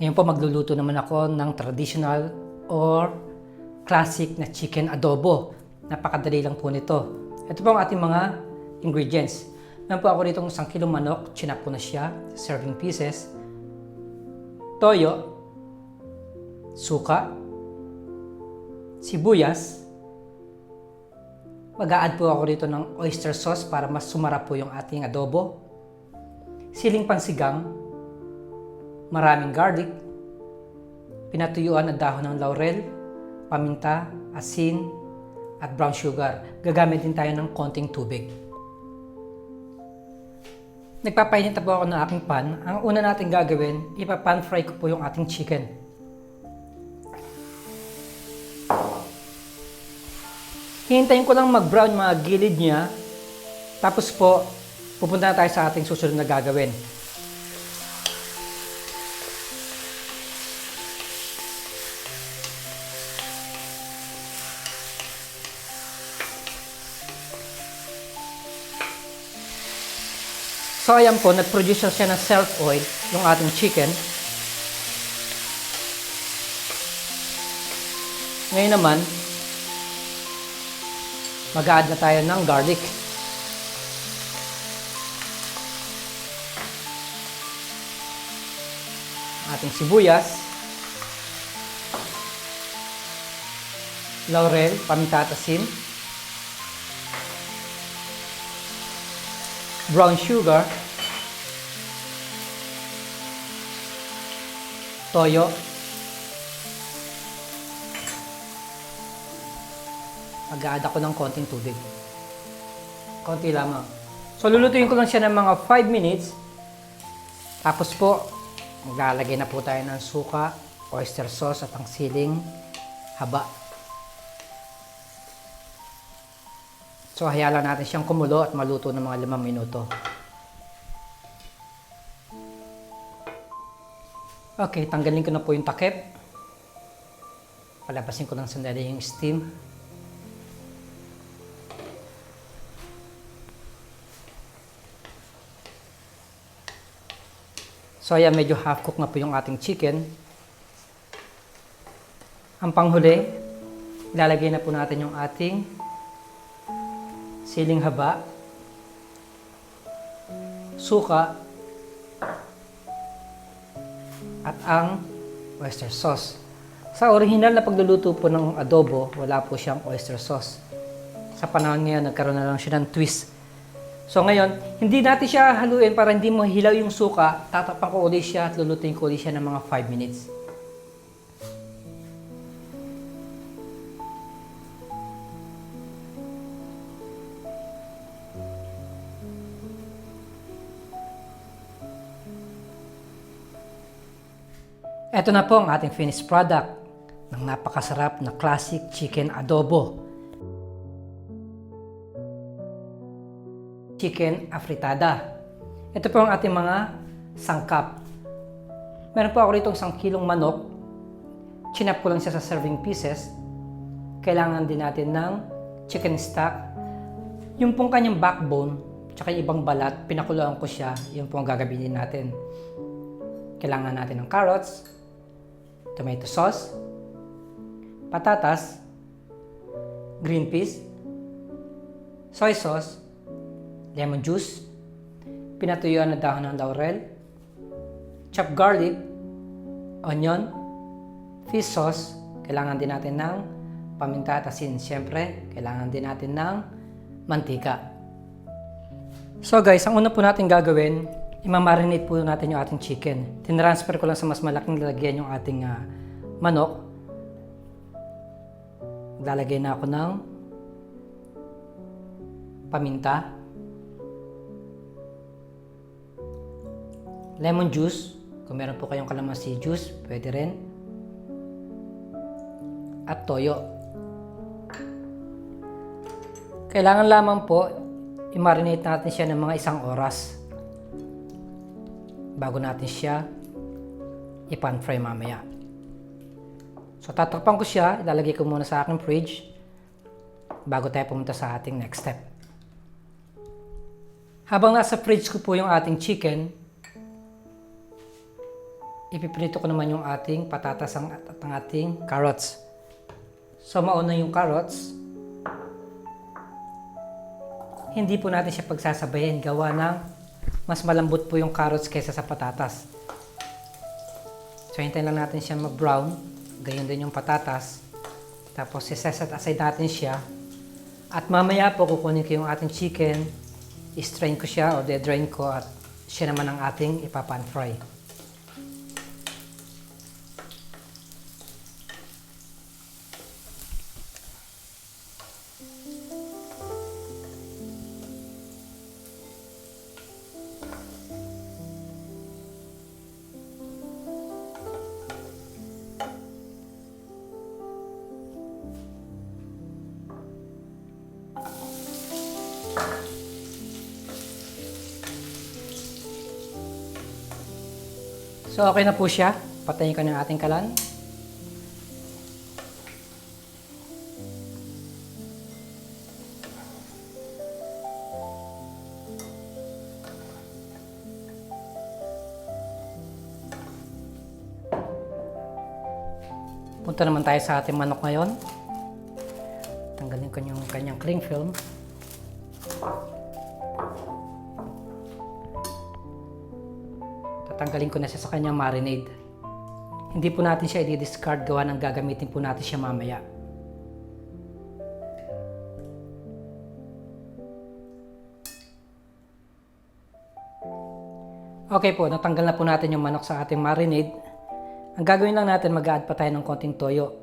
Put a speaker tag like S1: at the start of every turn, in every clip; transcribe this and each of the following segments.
S1: Ngayon po magluluto naman ako ng traditional or classic na chicken adobo. Napakadali lang po nito. Ito po ang ating mga ingredients. Meron po ako dito 1 kilong manok, chinap ko na siya, serving pieces, toyo, suka, sibuyas, mag-a-add po ako dito ng oyster sauce para mas sumarap po yung ating adobo, siling pansigang, maraming garlic, pinatuyuan na dahon ng laurel, paminta, asin, at brown sugar. Gagamit din tayo ng konting tubig. Nagpapainit na po ako ng aking pan. Ang una natin gagawin, ipa-pan fry ko po yung ating chicken. Hihintayin ko lang mag-brown mga gilid niya. Tapos po, pupunta na tayo sa ating susunod na gagawin. So ayan po, nag-produce siya ng self-oil, yung ating chicken. Ngayon naman, mag-a-add na tayo ng garlic. Ating sibuyas, laurel, paminta at asin, brown sugar, toyo, mag-a-add ako ng konting tubig. Konti lamang. So, lulutuin ko lang siya ng mga 5 minutes. Tapos po, maglalagay na po tayo ng suka, oyster sauce at ang siling haba. So, hayaan lang natin siyang kumulo at maluto ng mga 5 minuto. Okay, tanggalin ko na po yung takip. Palabasin ko ng sandali yung steam. So, ayan, medyo half cook na po yung ating chicken. Ang panghuli, ilalagay na po natin yung ating siling haba, suka, at ang oyster sauce. Sa original na pagluluto po ng adobo, wala po siyang oyster sauce. Sa panahon ngayon, nagkaroon na lang siya ng twist. So ngayon, hindi natin siya haluin para hindi mo hilaw yung suka. Tatapang ko ulit siya at lulutuin ko ulit siya ng mga 5 minutes. Ito na po ang ating finished product ng napakasarap na classic chicken adobo. Chicken afritada. Ito po ang ating mga sangkap. Meron po ako rito 1 kilong manok. Chinap ko lang siya sa serving pieces. Kailangan din natin ng chicken stock. Yung pong kanyang backbone, tsaka yung ibang balat, pinakuluan ko siya. Yung po ang gagamitin natin. Kailangan natin ng carrots, tomato sauce, patatas, green peas, soy sauce, lemon juice, pinatuyuan na dahon ng laurel, chopped garlic, onion, fish sauce, kailangan din natin ng paminta at asin. Siyempre, kailangan din natin ng mantika. So guys, ang una po natin gagawin, imamarinate po natin yung ating chicken. Tinransfer ko lang sa mas malaking lalagyan yung ating manok. Lalagay na ako ng paminta, lemon juice, kung meron po kayong kalamansi juice, pwede rin, at toyo. Kailangan lamang po i-marinate natin siya ng mga 1 oras bago natin siya i-pan fry mamaya. So tatakpan ko siya, ilalagay ko muna sa aking fridge bago tayo pumunta sa ating next step. Habang nasa fridge ko po yung ating chicken, ipiprito ko naman yung ating patatas at ang ating carrots. So mauna yung carrots. Hindi po natin siya pagsasabayin, gawa ng mas malambot po yung carrots kaysa sa patatas. So hintayin lang natin siya mag-brown, gayon din yung patatas. Tapos iset aside natin siya. At mamaya po kukunin ko yung ating chicken, i-strain ko siya o de-drain ko at siya naman ang ating ipapan fry. So okay na po siya. Patayin ko ng ating kalan. Punta naman tayo sa ating manok ngayon. Tanggalin ko yung kanyang cling film. Tatanggalin ko na siya sa kanyang marinade. Hindi po natin siya i-discard, gawa ng gagamitin po natin siya mamaya. Okay po, natanggal na po natin yung manok sa ating marinade. Ang gagawin lang natin, mag-add pa tayo ng konting toyo.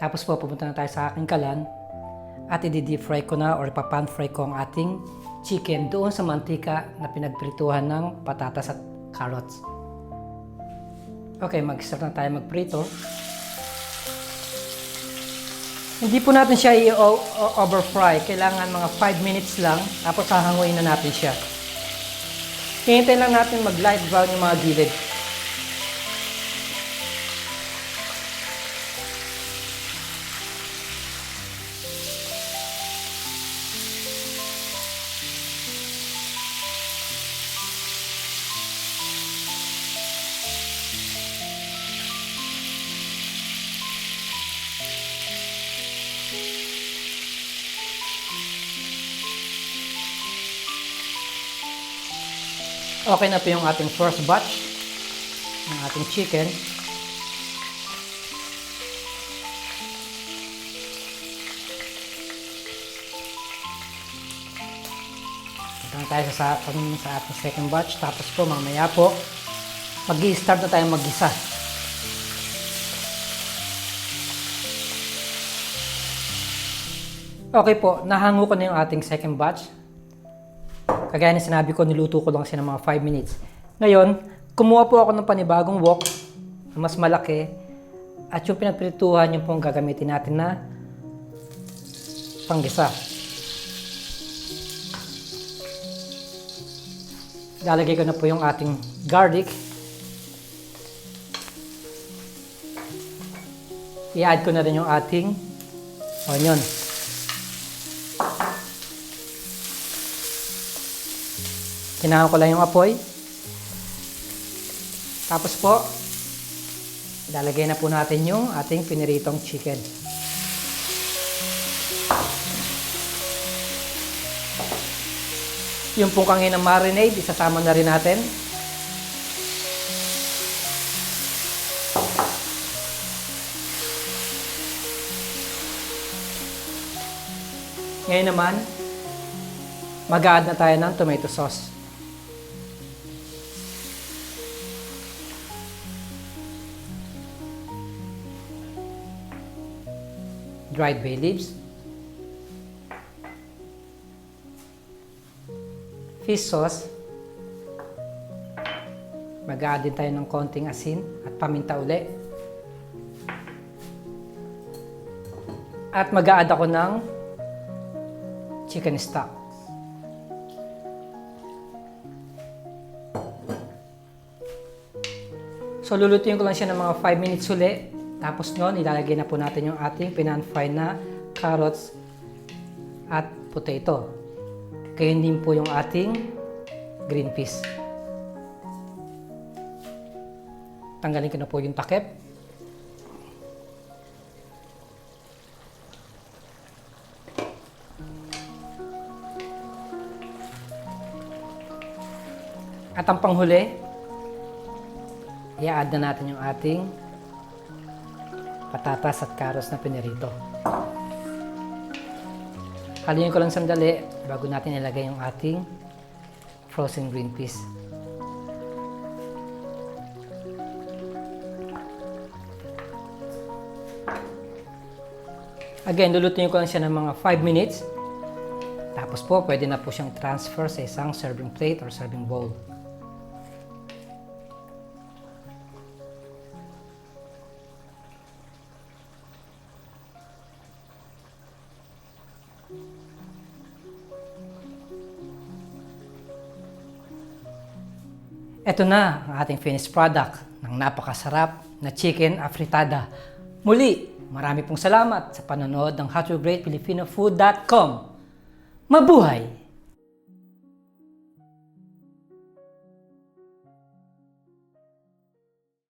S1: Tapos po, pupunta na tayo sa aking kalan. At i-deep fry ko na or ipapan fry ko ang ating chicken doon sa mantika na pinagprituhan ng patatas at carrots. Okay, mag-start na tayo magprito. Hindi po natin siya i-over fry. Kailangan mga 5 minutes lang, tapos hahanguin na natin siya. Hintayin lang natin mag-light brown yung mga gilid. Okay na po yung ating first batch ng ating chicken. Punta na tayo sa ating second batch. Tapos po mamaya po mag-i-start na tayo mag-gisa. Okay po, nahango ko na yung ating second batch. Kagaya na sinabi ko, niluto ko lang siya ng mga 5 minutes. Ngayon, kumuha po ako ng panibagong wok na mas malaki at yung pinagprituhan yung pong gagamitin natin na panggisa. Lalagay ko na po yung ating garlic. I-add ko na rin yung ating onion. Kinahan ko lang yung apoy. Tapos po, ilalagay na po natin yung ating piniritong chicken. Yung pong kanginang marinade, isasama na rin natin. Ngayon naman, mag-add na tayo ng tomato sauce. Dried bay leaves, fish sauce, mag-add din tayo ng konting asin at paminta uli, at mag-add ako ng chicken stock. So lulutuin ko lang siya ng mga 5 minutes uli. Tapos noon, ilalagay na po natin yung ating pinan-fry na carrots at potato. Gayon din po yung ating green peas. Tanggalin ko na po yung takip. At ang panghuli, i-add na natin yung ating patatas at carrots na pinirito. Haluin ko lang sandali bago natin ilagay yung ating frozen green peas. Again, lulutuin ko lang siya ng mga 5 minutes. Tapos po, pwede na po siyang transfer sa isang serving plate or serving bowl. Ito na ang ating finished product ng napakasarap na chicken afritada. Muli, marami pong salamat sa panonood ng howtogreatfilipinofood.com. Mabuhay!